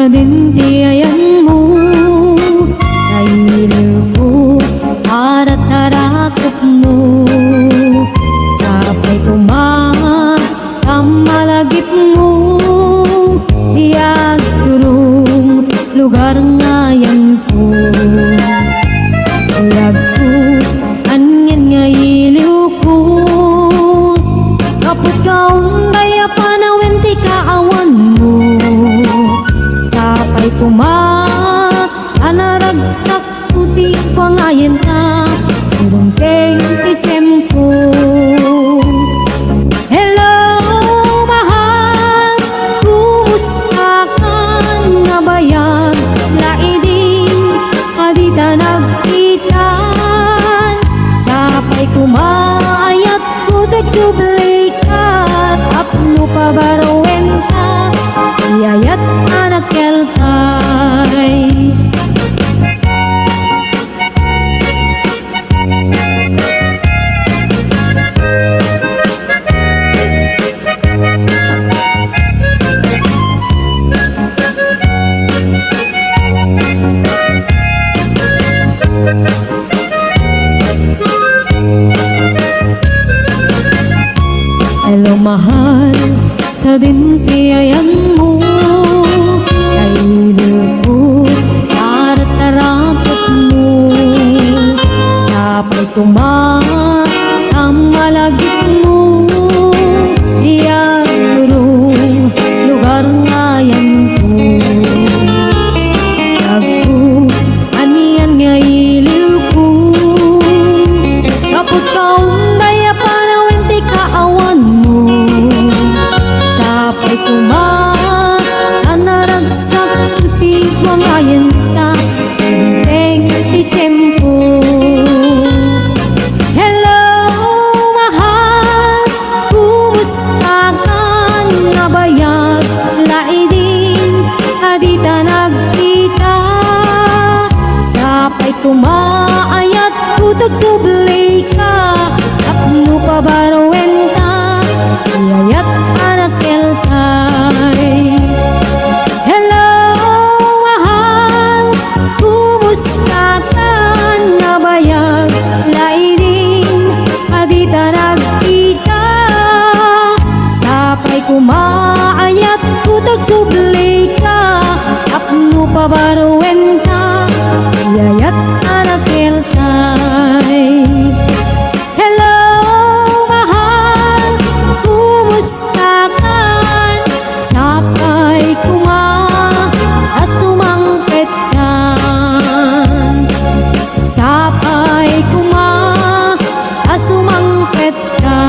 sa dintiayan mo, kailiw ko para tarakot mo. Sapay kumamalagip mo, iyag turong lugar ngayon ko. Iyag ko, anyan nga iliw ko, kapot kaong kaya panawin ti kaawan mo. Sapay anaragsak puti pangayin ta, turong keng ti tiyempo. Hello mahal, kumusta ka na bayag? Laiding adita nagkitan, sapay kumaayat putek sublikat, apno pabarowen ka, iyayat anak kelkay. Hello mahal, sa dintiayan mo, kailiw ko para tarakot mo. Sapay kumamalagip mo, iyag turong lugar ngayon ko. Tagko, aniyan nga iliw ko, kapot kaong daya panawin ti kaawan mo. Sapay anaragsak ti wangayen ta, teng ti tiyempo. Hello mahal, kumusta ka na bayag? Laidin adita nagkita, sapay kumaayat putok sublay ka, apno pabarowen ka, iyayat anak kelkay. Hello mahal, kumusta ka na bayag? Laidin adita nagkita, sapay kumaayat putok sublay ka, apno pabarowen ka, iyayat anak kelkay. Hello mahal, kumusta ka? Sapay asumangpet ka, sapay asumangpet ka.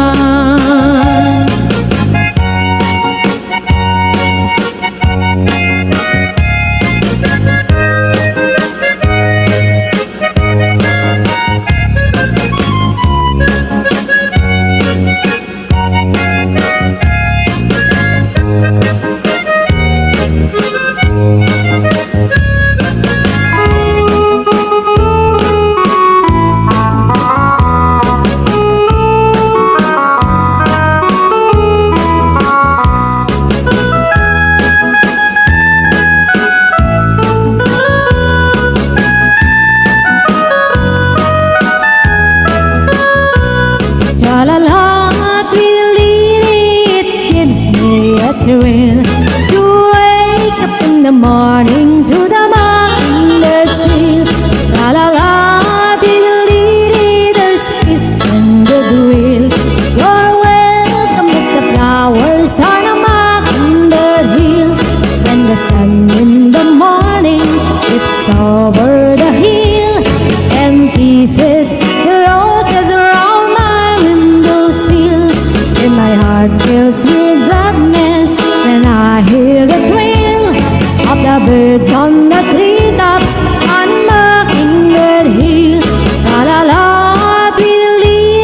Thrill to wake up in the morning to the mountain's feel. La la la, diddly, there's peace and goodwill. You're welcome as the flowers on a mockingbird hill. When the sun in the morning dips over the hill and kisses the roses around my windowsill, and my heart fills with gladness when I hear the thrill of the birds on the treetops on Mockingbird Hill. La la la, diddly,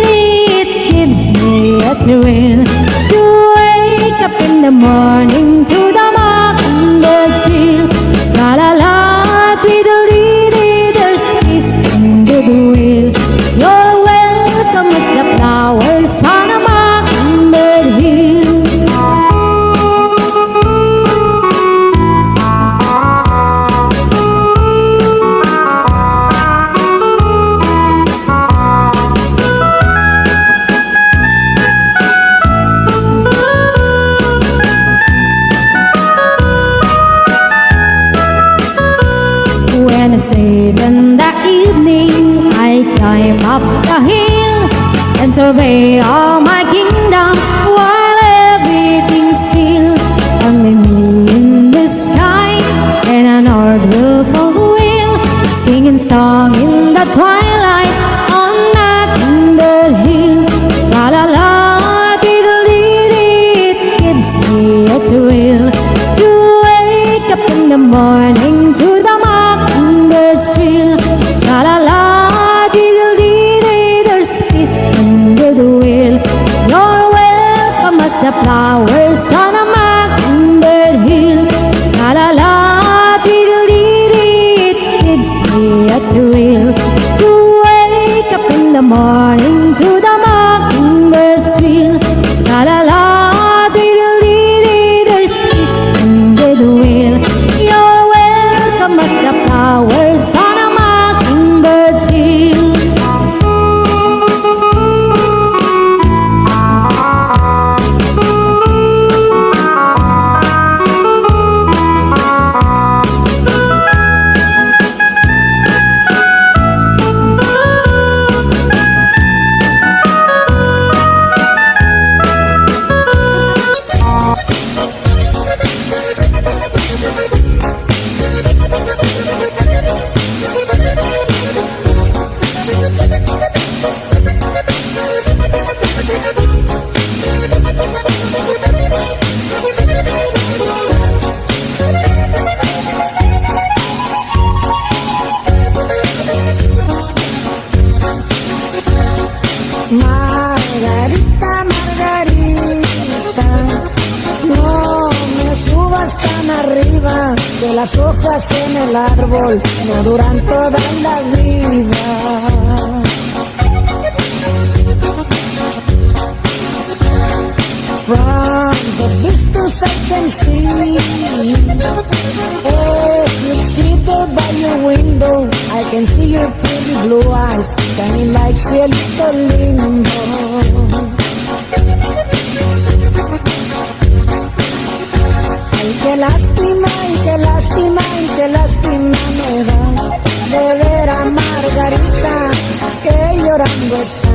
it gives me a thrill to wake up in the morning to the mockingbird trill. La la la, diddly, there's peace and goodwill. late in the evening, I climb up the hill and survey all my kingdom while everything's still. Only me in the sky and an old roof of wheel, singing song in the twilight on that under hill. La la la, diddle it gives me a thrill to wake up in the morning to the mockbird's trill. La la la, diddle there's peace and goodwill. You're welcome as the flowers on a mockingbird hill. La la la, diddle it gives me a thrill to wake up in the morning to the mockingbird's trill. La la la, diddle there's peace and goodwill. You're welcome as the flowers on a mockingbird's hill. Margarita, Margarita, no me subas tan arriba, que las hojas en el árbol no duran toda la vida. From the distance I can see, if you sit there by your window, I can see your pretty blue eyes shining like cielito lindo. Ay, qué lástima, y qué lástima, y qué lástima me da de ver a Margarita que llorando está.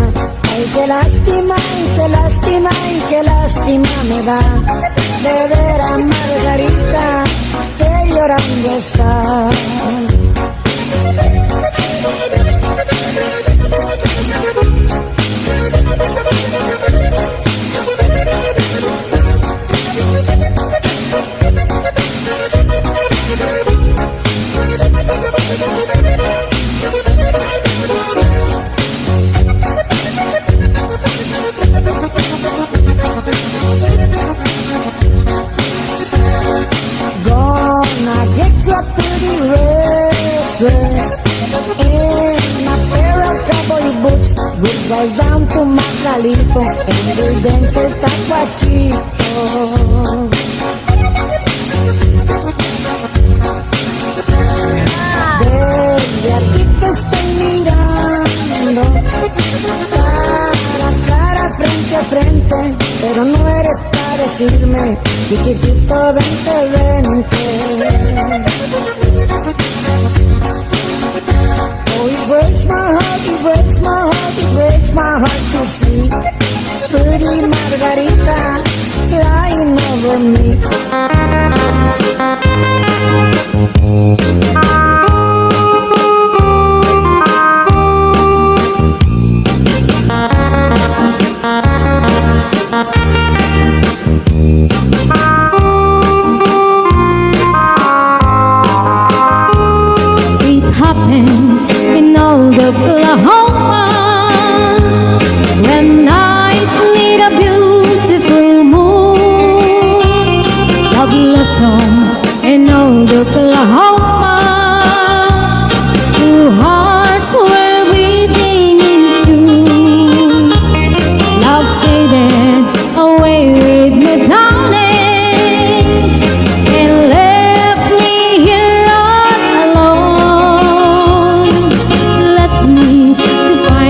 Ay, qué lástima, y qué lástima, y qué lástima me da de ver a Margarita que llorando está. Gonna get you a pretty red dress and a pair of cowboy boots. We'll drive down to Macalito and we'll dance el tacuachito. Desde aquí te estoy mirando, cara a cara, frente a frente, pero no eres para decirme, chiquitito, vente, vente. Oh, it breaks my heart, it breaks my heart, it breaks my heart to see pretty Margarita crying over me. It happened in old Oklahoma when night lit a beautiful moon. A blossom in old Oklahoma, two hearts were beating in tune. Love faded away with me, darling, and left me here all alone. Let me to find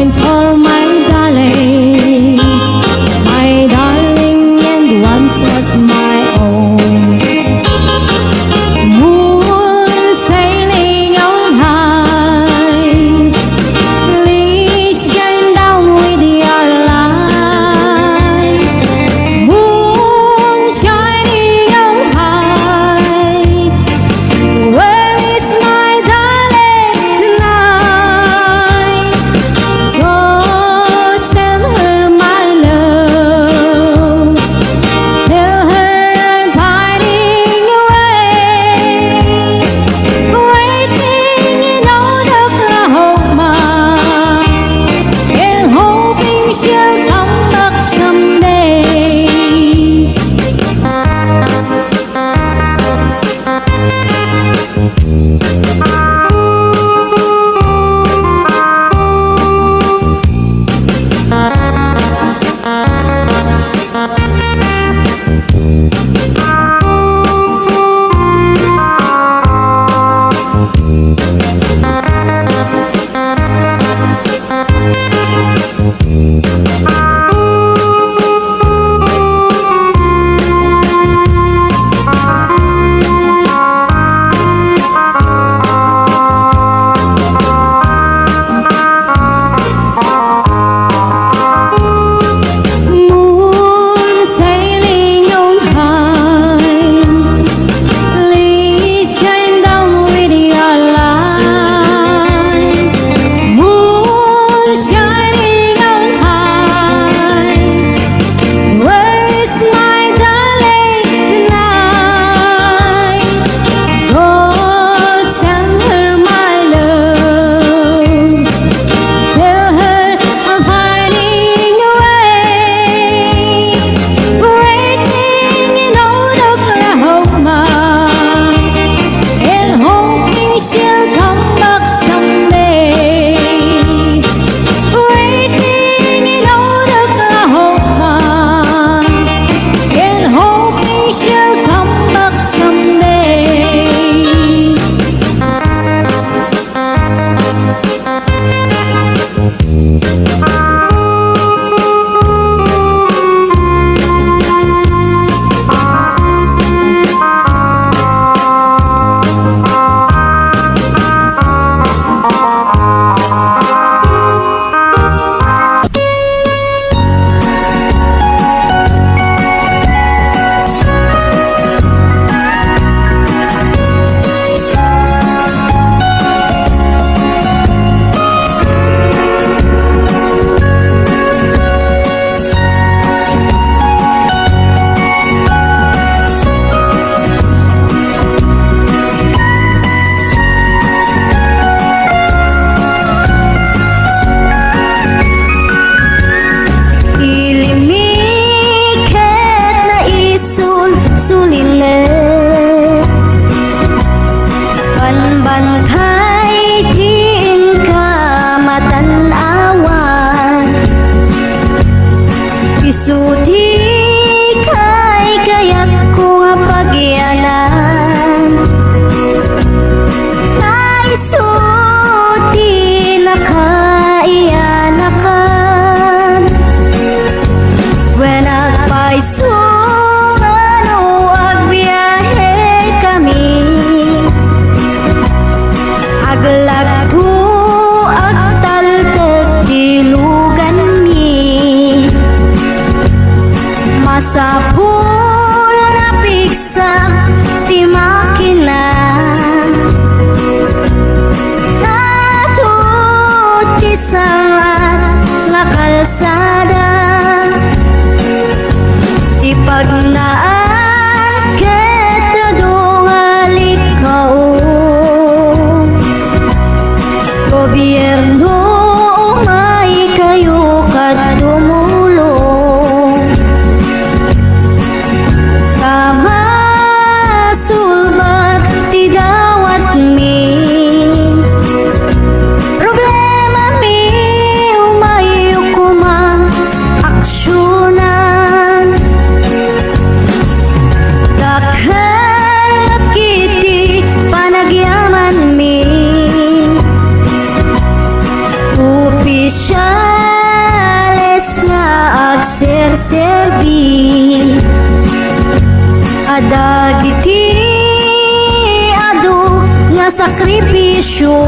Lagto at taltag tilugan mi, masapul na piksa ti makina, natut ti sangat nga kalsada, ti pagnaan ket dadungal ikaw. Gobyerno umay kayo kat tumulong, kamasulbat ti dawat mi, problema mi umay ukuma aksyonan, dakhan at kiti panagyaman mi, opisyales nga agserserbi, adagiti adu nga sakripisyo,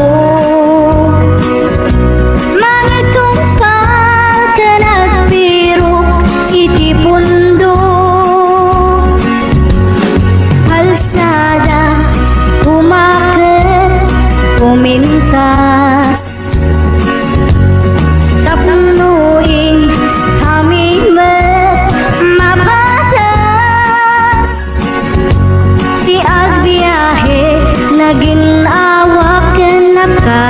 mangitumpal ka nagpirok iti pundo, halsada umaket umintas, tapunuin hamimet mapatas, ti agbiyahe naging awak ken naka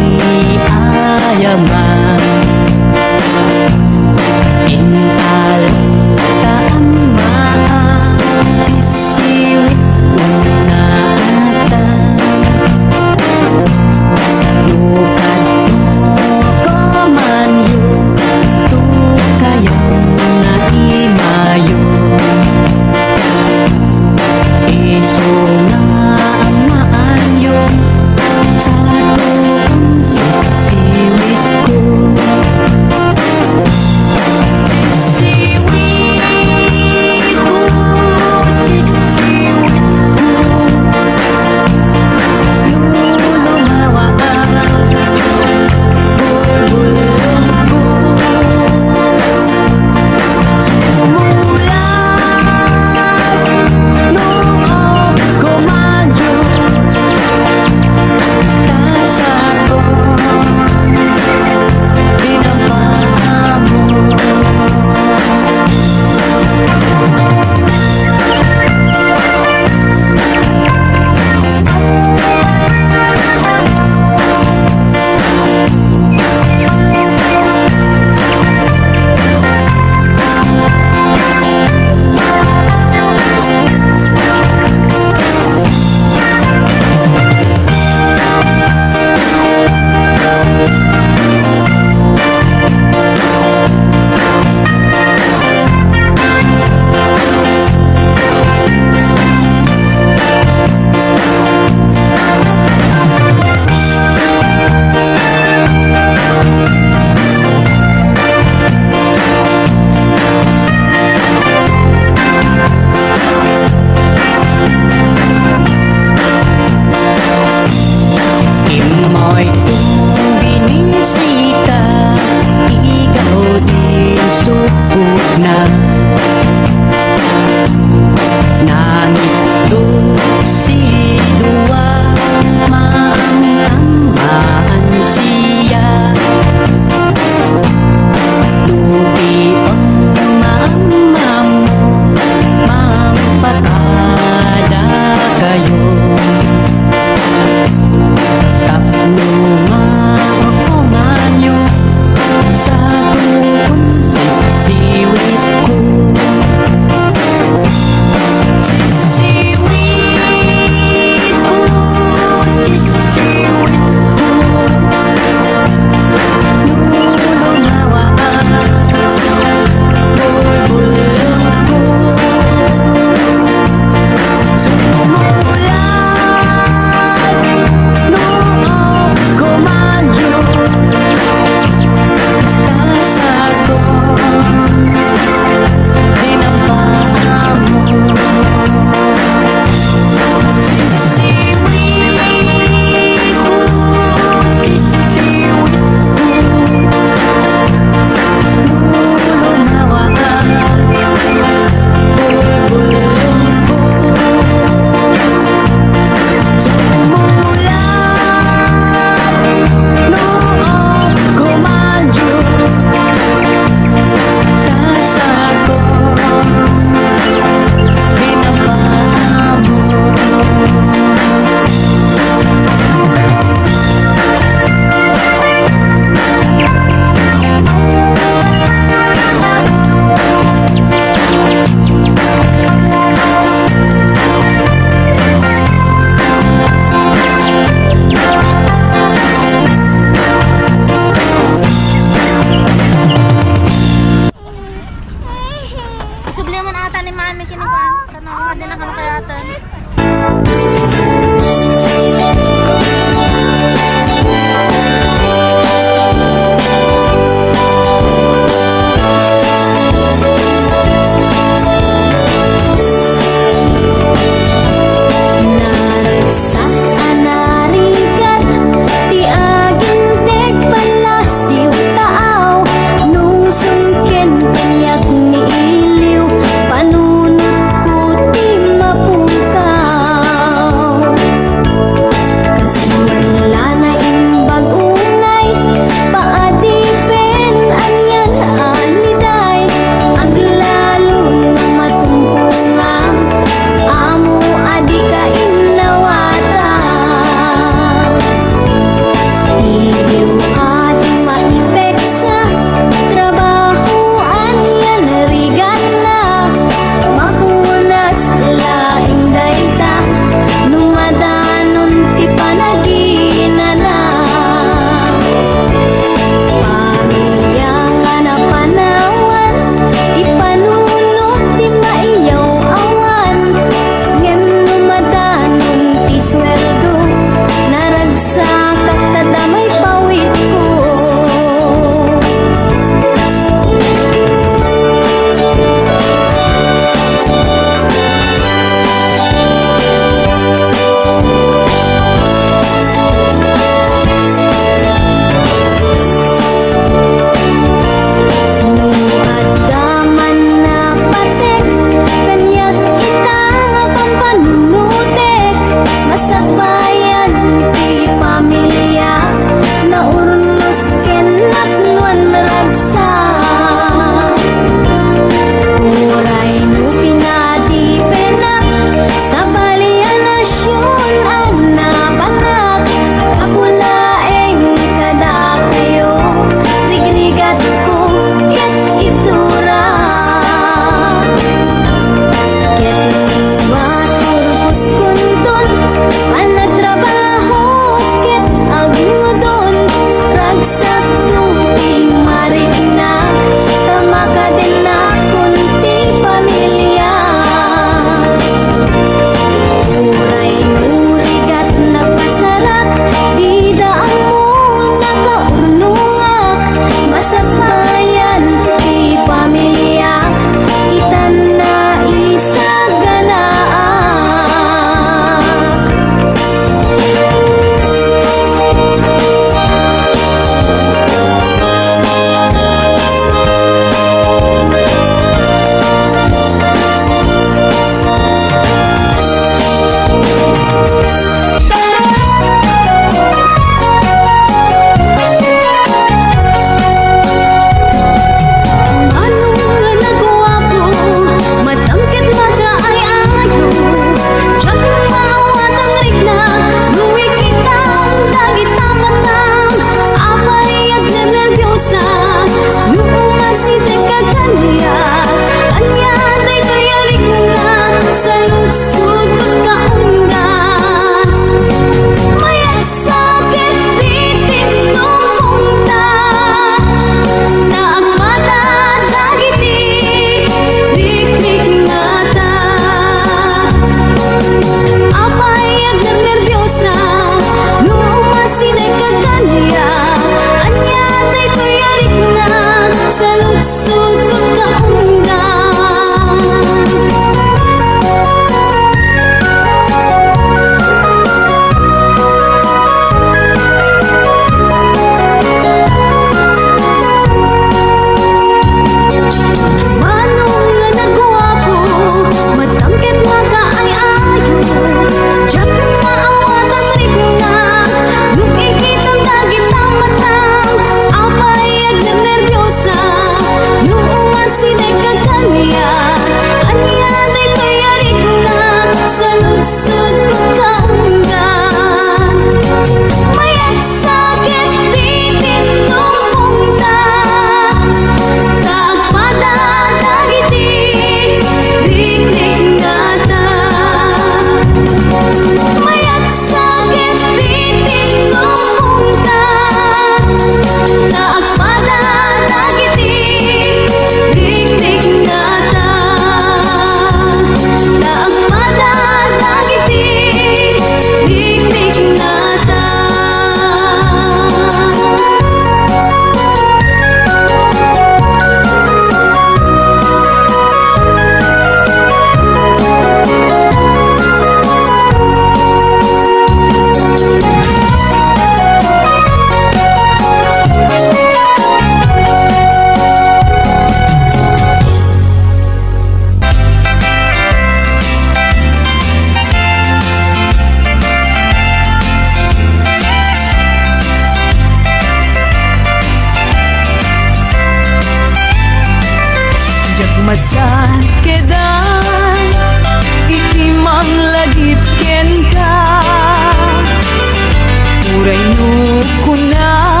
Uray no kuna,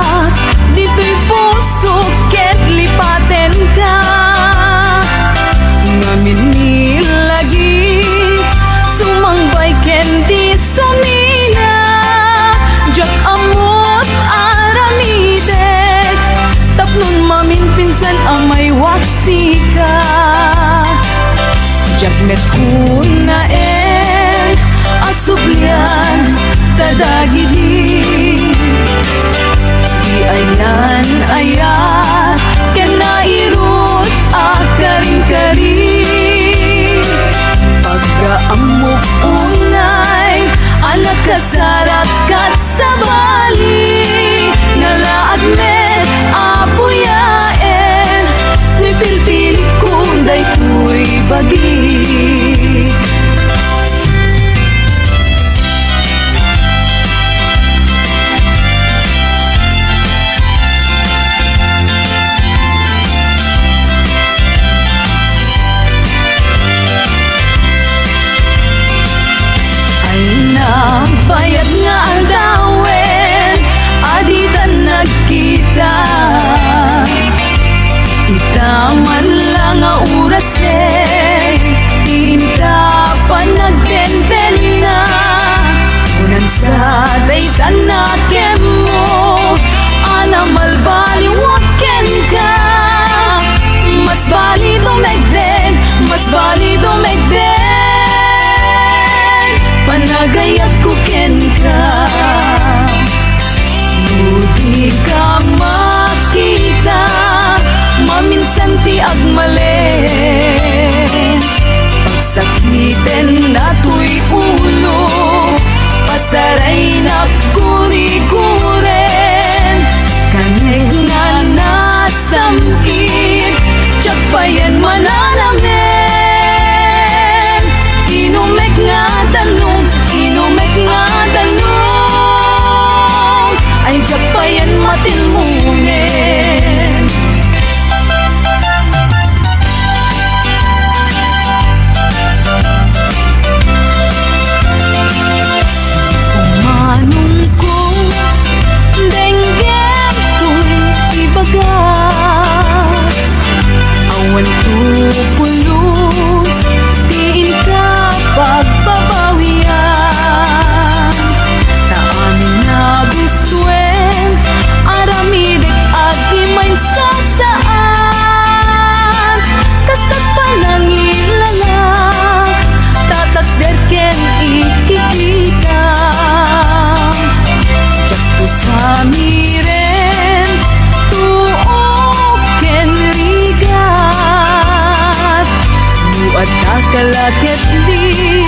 dito'y puso ket lipaten ka. Ngamin ni lagi, sumangbay ken di sumina. Jak amot aramidek, tapnon mamin pinsan amay waksi ka. Jak met kuna asublian tadagidi. Di ayan ayat ken nairut akaring-kari. Pagkaamok unay anak kasarak kat sabali. Ngalaag met apuyaen, ni pilpili kunday ku'y bagi. Bayad nga ang dawen, aditan nagkita. Itaman lang nga oras iinta pa nagtenten na. Unan sa daytan na kemo, anamal baliwaken ka. Mas bali dumegden, mas bali dumegden. Panagayat ko ken ka, di ka makita, maminsan ti agmali. Pagsakiten na to'y ulo, pasaray na kuri-kuren. Kanay nga nasamit, tsak pa yan mananamin. Inumek nga tanong, inumek nga tanong, ay tsak pa yan matilmunin. Umanong ko, denggem ko'y ibaga. Awan tupulos, tiin ka pagbabawian. Taamin na gustuen, aramidek agimain sasaan. Kastat pa lang ilalang, tatakder ken ikikita. Tsak to sa miren, tuok ken rigat. Buat kakalakit di,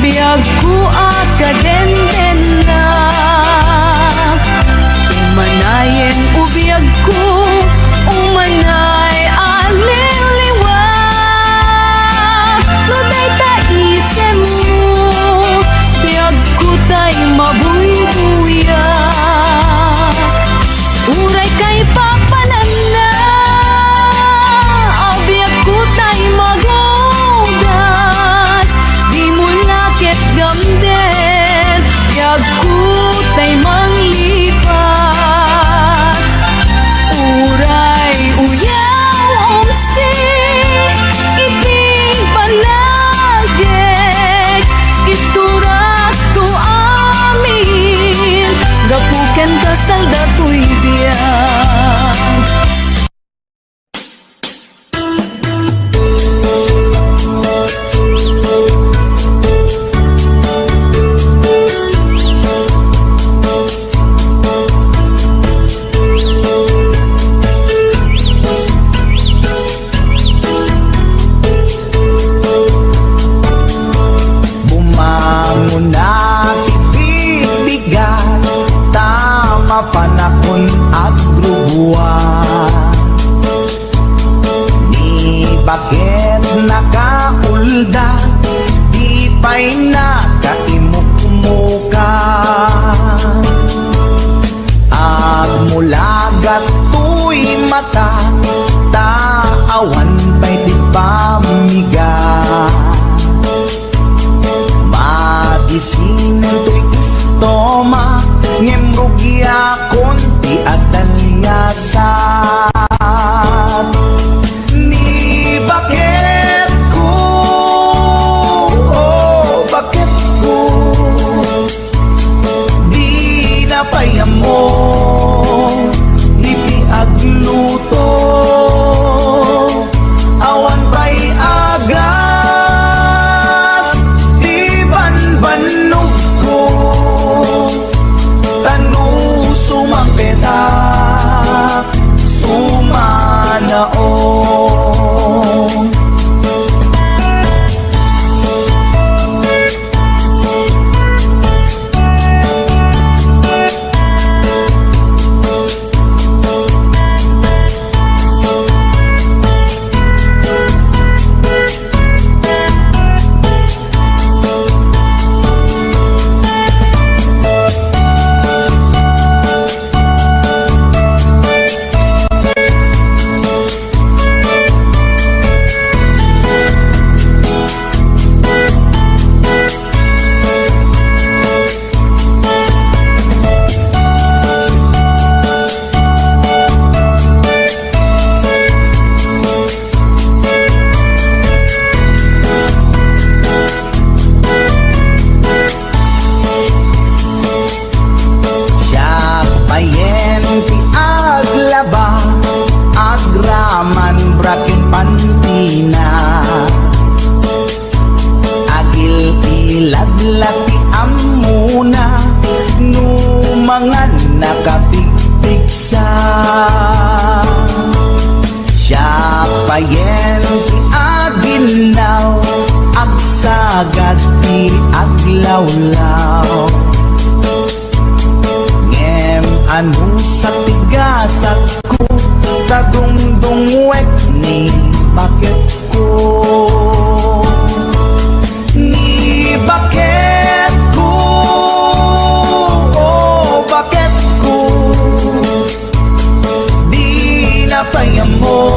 biag ko akadenden na. Umanayen ubiag ko, umanay aliliwag. Nuday taisem mo, biag ko tay mabuy-buyak. Uray kay papanan na, abiag ko tay magugas. Di mo lakit gamden, biag ko tay manglipat. Uray uyaw umsi, iting panagek. Iturak to amin, gapuken kasal dato'y biyang. Bumangon na ibibigan, tama panahon at grubuan. Ni bakit nakaulda, di pa'y nakaimukmuka. At mula gato'y mata, taawan pa'y di pamiga. Isinan to'y istoma, ngem rugya konti at dalyasat. Ni bakit ko, oh bakit ko, di napayam mo, iti agluto, awan pa'y agas, di banbanog ko, tanu sumampeta, sumanaon. Agraman brakin pantina, agil ilad lati amuna, numangan nakapigpigsa. Siya payen ti aginaw, agsagad ti aglawlaw. Ngem anu sa tigasat ko, kadungdungwek ni bakit ko, ni bakit ko, oh bakit ko, di napayam mo,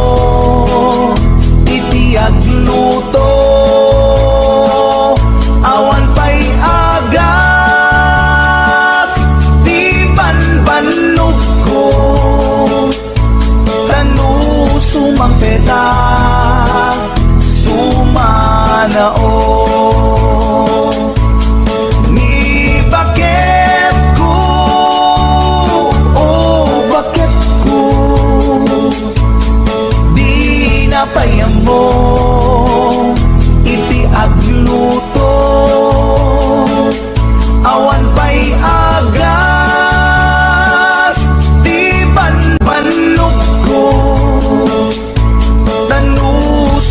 iti agluto, awan pa'y agas, di banbanog ko, sumampeta, sumanaon. Ni bakit ko, oh bakit ko, di napayam mo, iti agluto, awan pa'y agas, di banbanog ko,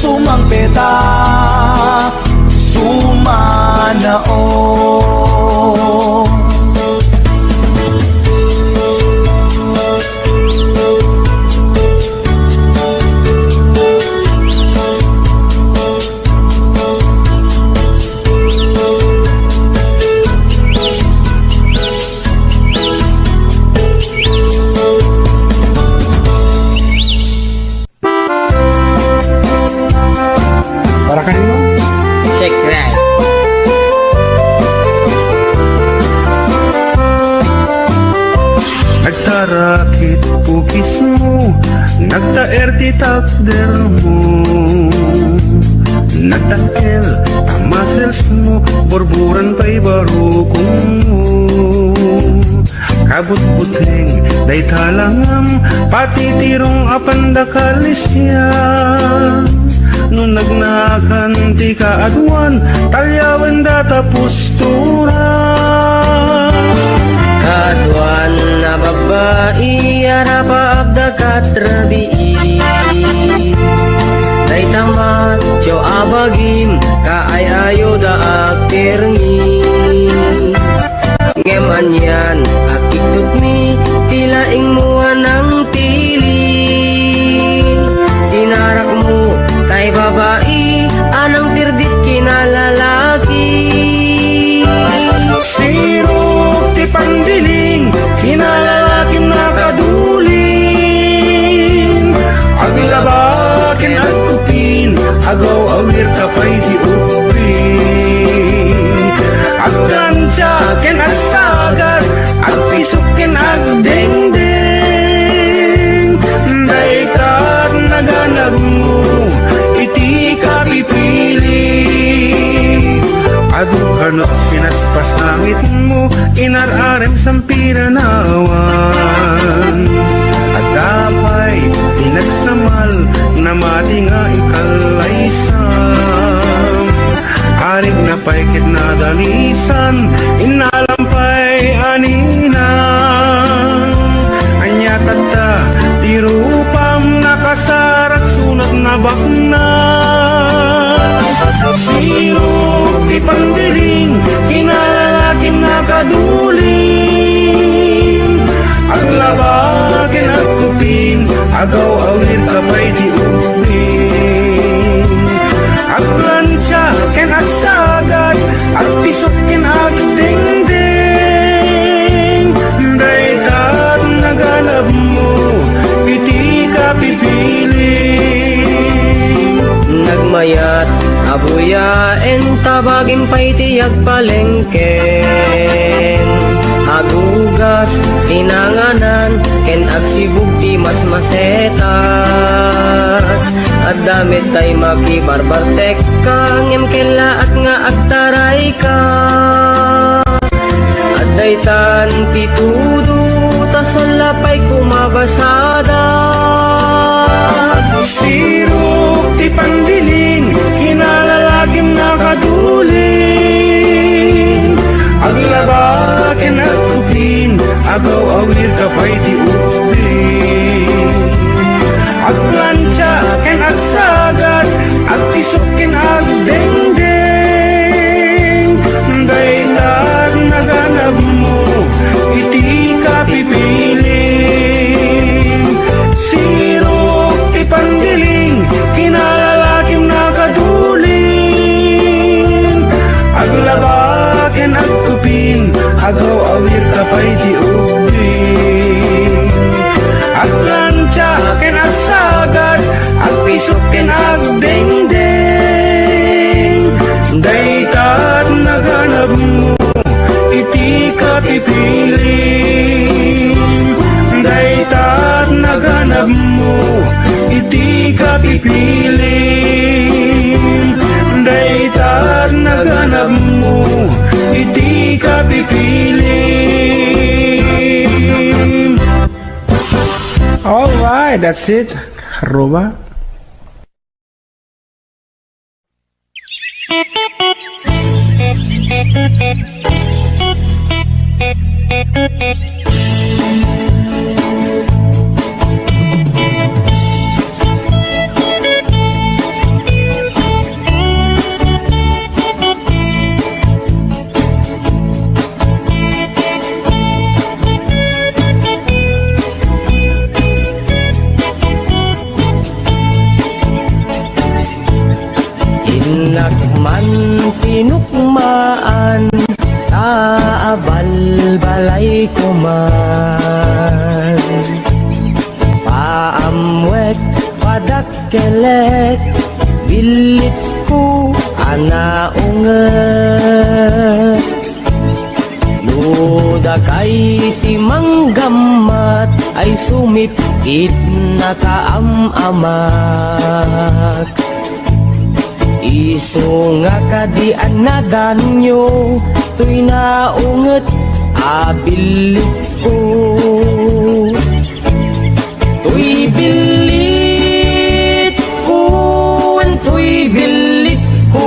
sumampeta, sumanaon. Para kanino? Check right. Nagtarakit pukis mo, nagtaer ti takder mo, nagtakel tamasels mo, borburan pa'y barukong mo. Kabut-buteng, day talangam, pati tirong apandakalisya. Nung nagnakan ti kaadwan, talyawan data pustura. Kaduan na babae, arabab da katrabii. Day tamat, jo abagim, kaay-ayo da akirngi. Ngeman yan, akikot mi, tilaing mo ng tili. Sinarak mo, kay babae, anang tirdit kinalalaki. Siro ti pandiling, kinalalaking nakaduling. Aglabakin at kupin, agaw awir kapay di upin. Agkansya ken asagat, agpis Kano't pinaspas langit mo, inararem sampiranawan. At dapay pinagsamal na mati nga ikalaysam. Arig na paikit na dalisan, inalampay aninang. Anya tata, di rupam nakasarak sunat na bakna. Sirok di pandiling, kinalalaking nakaduling. Ang labakin at kupin, agaw awit kapay di upin. Ang plancha ken at sagad, at pisok ken at dingding. Daytat nagalab mo, piti ka pipiling. Nagmayat abuyaen tabagin pa'y tiyag palengken. Agugas tinanganan ken agsibug ti mas masetas. At damit tay makibarbartek kang emkela at nga agtaray ka. At daytan ti tudo tasolapay kumabasada. Sirok ti pandiling, kinalalagim nakaduling. Aglabakin at kupin, agaw awir kapay ti upin. Aglancha ken at sagad, at tisokin at dengdeng. Daytag naganap mo, iti ka pipiling. Sirok ti pandiling, kinalalakim nakaduling. Aglabakin at kupin, agaw awir kapay ti upin. Aglancha ken at sagad, at pisok ken at dengdeng. Daytat naganap mo, iti ka pipiling. Daytat naganap mo, iti ka pipiling. Daytat naganap mo, iti ka pipiling. Alright, that's it. Roba. Inakman pinukmaan, taabal balay kuman. Paamwek padakkelek, bilit ko anaunget. Luda kay timanggamat, ay sumipit na kaamamak. Iso nga kadian na danyo, tuy naunget abilit ko. Tuy bilit ko, tuy bilit ko.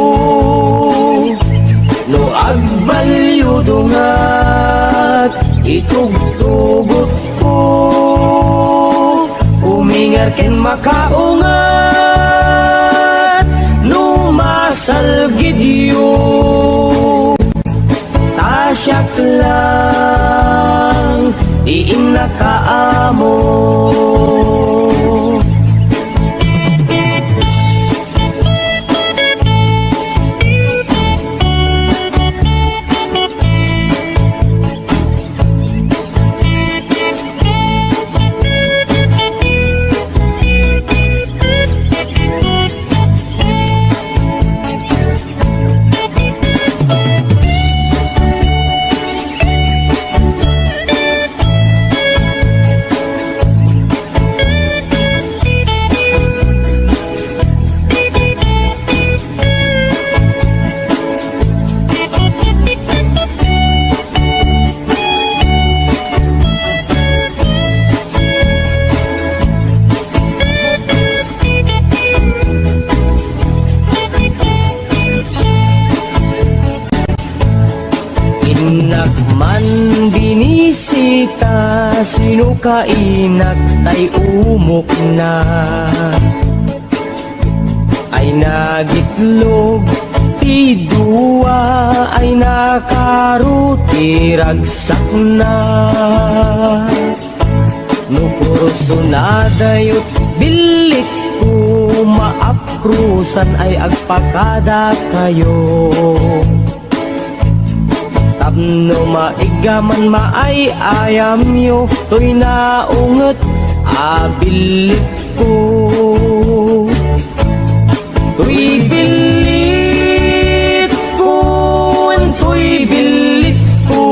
No agbalyo dungat, itugtugot ko. Umingar ken makaungat, salgidyo tasyak lang di nakaamo. bisita, sino kainak tay umok na. Ay nagitlog, ti dua ay nakaruti ragsak na. No kurso na dayot bilit ko, maaprusan ay agpakada kayo. Tapno maigaman maay ayam yo, to'y naunget abilit ko. To'y bilit ko, to'y bilit ko,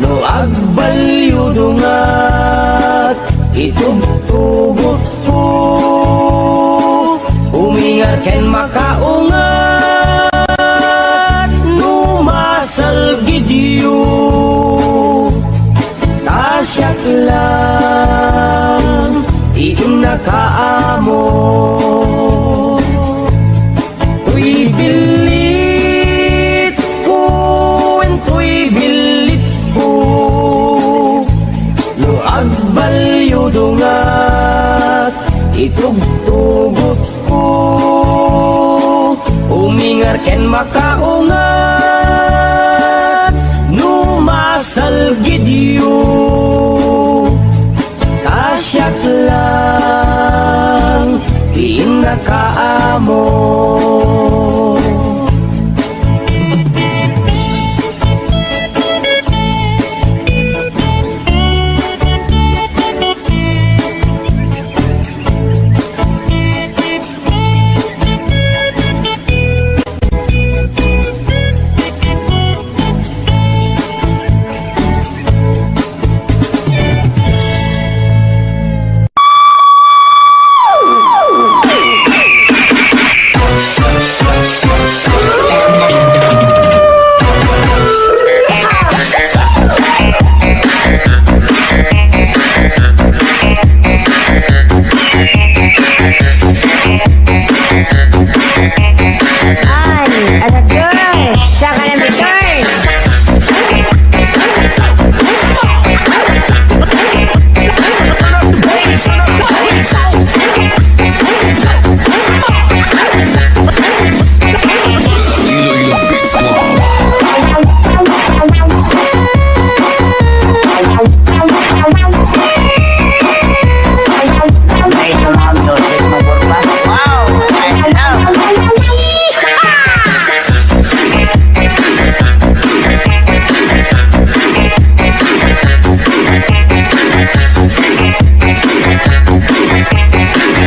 no agbalyo dungat itugtugot ko. Umingar ken makaungat, no masal gidyo, tasyak lang inakaamo. To'y bilit ko, to'y bilit ko, no agbalyo dungat itugtugot ko. Umingar ken makaungat, no masal gidyo, tasyak lang pinakaamo.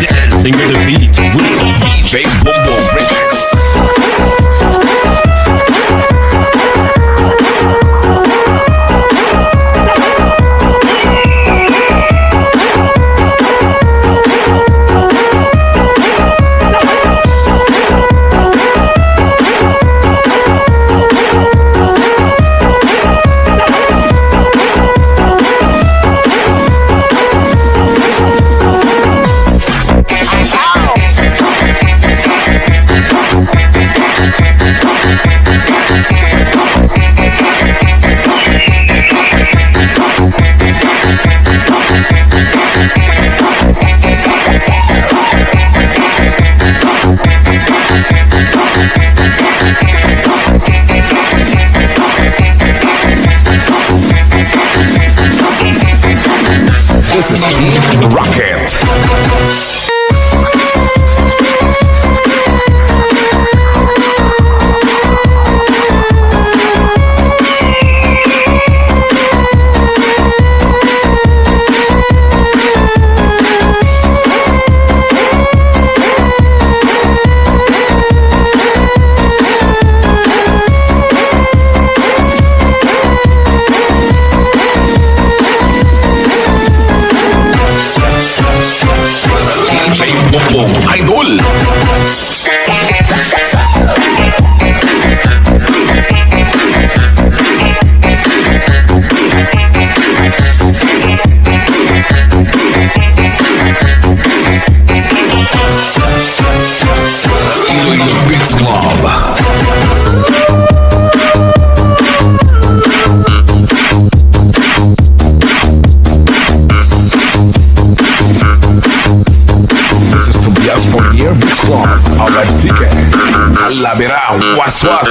Dancing to the beat with DJ Bumbo Records. This is Team Rocket. Idol. Iloilo Beats Club. Was.